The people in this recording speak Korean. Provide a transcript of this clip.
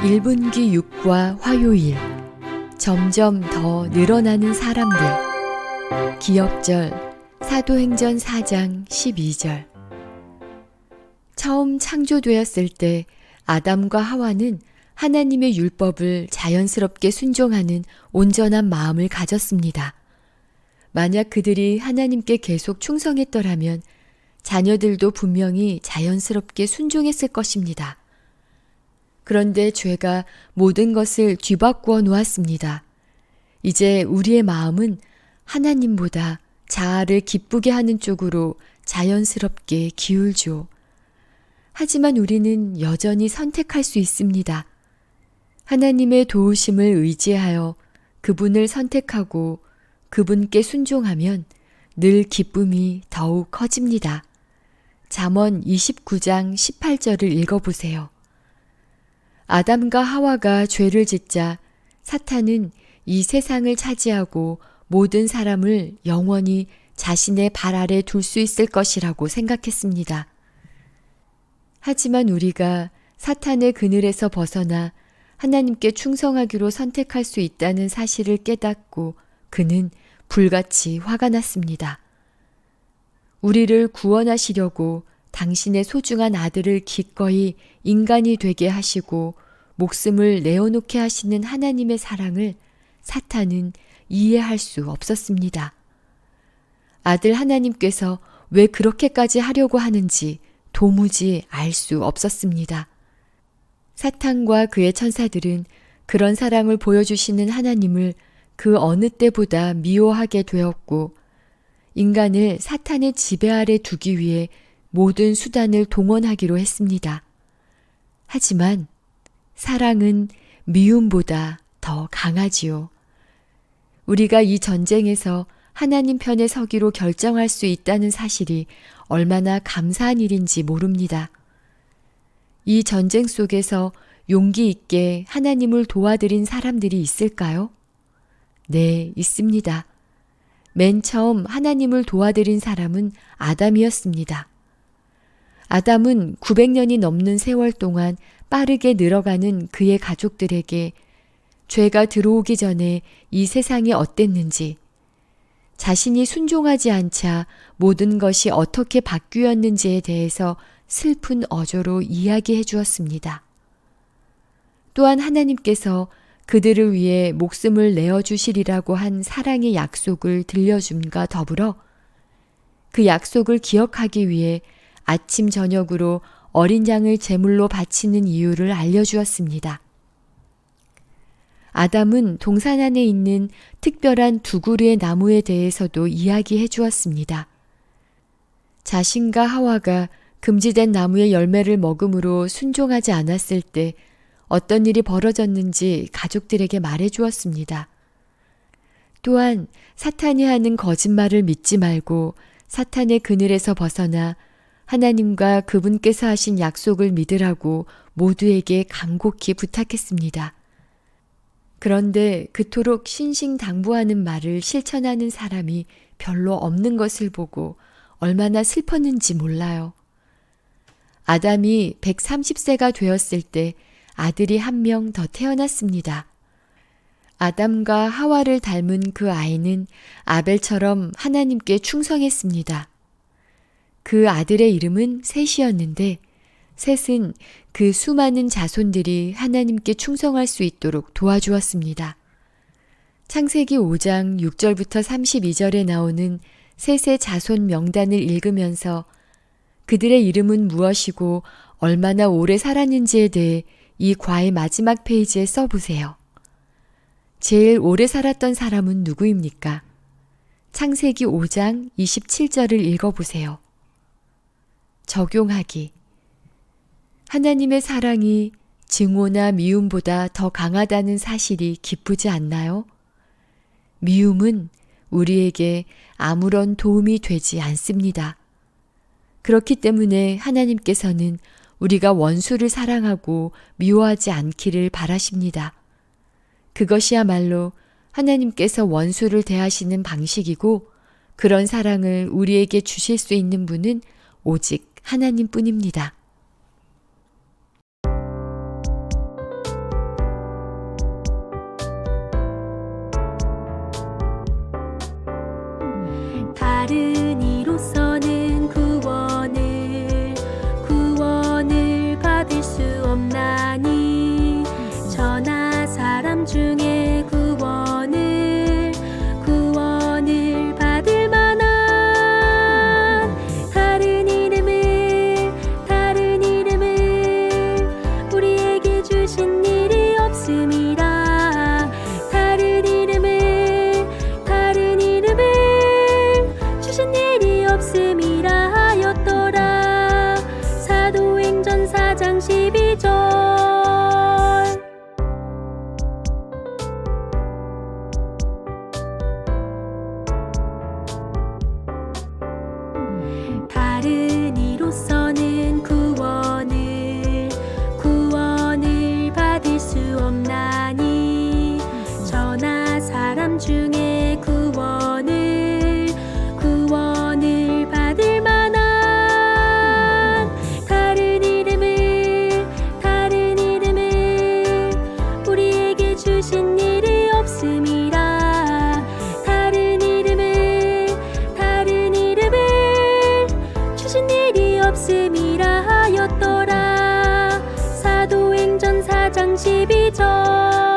1분기 6과 화요일, 점점 더 늘어나는 사람들. 기억절, 사도행전 4장 12절. 처음 창조되었을 때 아담과 하와는 하나님의 율법을 자연스럽게 순종하는 온전한 마음을 가졌습니다. 만약 그들이 하나님께 계속 충성했더라면 자녀들도 분명히 자연스럽게 순종했을 것입니다. 그런데 죄가 모든 것을 뒤바꾸어 놓았습니다. 이제 우리의 마음은 하나님보다 자아를 기쁘게 하는 쪽으로 자연스럽게 기울죠. 하지만 우리는 여전히 선택할 수 있습니다. 하나님의 도우심을 의지하여 그분을 선택하고 그분께 순종하면 늘 기쁨이 더욱 커집니다. 잠언 29장 18절을 읽어보세요. 아담과 하와가 죄를 짓자 사탄은 이 세상을 차지하고 모든 사람을 영원히 자신의 발 아래 둘 수 있을 것이라고 생각했습니다. 하지만 우리가 사탄의 그늘에서 벗어나 하나님께 충성하기로 선택할 수 있다는 사실을 깨닫고 그는 불같이 화가 났습니다. 우리를 구원하시려고 당신의 소중한 아들을 기꺼이 인간이 되게 하시고 목숨을 내어놓게 하시는 하나님의 사랑을 사탄은 이해할 수 없었습니다. 아들 하나님께서 왜 그렇게까지 하려고 하는지 도무지 알 수 없었습니다. 사탄과 그의 천사들은 그런 사랑을 보여주시는 하나님을 그 어느 때보다 미워하게 되었고 인간을 사탄의 지배 아래 두기 위해 모든 수단을 동원하기로 했습니다. 하지만 사랑은 미움보다 더 강하지요. 우리가 이 전쟁에서 하나님 편에 서기로 결정할 수 있다는 사실이 얼마나 감사한 일인지 모릅니다. 이 전쟁 속에서 용기 있게 하나님을 도와드린 사람들이 있을까요? 네, 있습니다. 맨 처음 하나님을 도와드린 사람은 아담이었습니다. 아담은 900년이 넘는 세월 동안 빠르게 늘어가는 그의 가족들에게 죄가 들어오기 전에 이 세상이 어땠는지, 자신이 순종하지 않자 모든 것이 어떻게 바뀌었는지에 대해서 슬픈 어조로 이야기해 주었습니다. 또한 하나님께서 그들을 위해 목숨을 내어주시리라고 한 사랑의 약속을 들려줌과 더불어 그 약속을 기억하기 위해 아침 저녁으로 어린 양을 제물로 바치는 이유를 알려주었습니다. 아담은 동산 안에 있는 특별한 두 그루의 나무에 대해서도 이야기해 주었습니다. 자신과 하와가 금지된 나무의 열매를 먹음으로 순종하지 않았을 때 어떤 일이 벌어졌는지 가족들에게 말해 주었습니다. 또한 사탄이 하는 거짓말을 믿지 말고 사탄의 그늘에서 벗어나 하나님과 그분께서 하신 약속을 믿으라고 모두에게 간곡히 부탁했습니다. 그런데 그토록 신신당부하는 말을 실천하는 사람이 별로 없는 것을 보고 얼마나 슬펐는지 몰라요. 아담이 130세가 되었을 때 아들이 한 명 더 태어났습니다. 아담과 하와를 닮은 그 아이는 아벨처럼 하나님께 충성했습니다. 그 아들의 이름은 셋이었는데 셋은 그 수많은 자손들이 하나님께 충성할 수 있도록 도와주었습니다. 창세기 5장 6절부터 32절에 나오는 셋의 자손 명단을 읽으면서 그들의 이름은 무엇이고 얼마나 오래 살았는지에 대해 이 과의 마지막 페이지에 써보세요. 제일 오래 살았던 사람은 누구입니까? 창세기 5장 27절을 읽어보세요. 적용하기. 하나님의 사랑이 증오나 미움보다 더 강하다는 사실이 기쁘지 않나요? 미움은 우리에게 아무런 도움이 되지 않습니다. 그렇기 때문에 하나님께서는 우리가 원수를 사랑하고 미워하지 않기를 바라십니다. 그것이야말로 하나님께서 원수를 대하시는 방식이고 그런 사랑을 우리에게 주실 수 있는 분은 오직 하나님뿐입니다. 12절. 다른 이로서는 구원을 받을 수 없나니 저나 사람 중에 구원을 받을 만한 다른 이름을 우리에게 주신 일이 없음이라. 다른 이름을 주신 일이 없음이라 하였더라. 사도행전 4장 12절.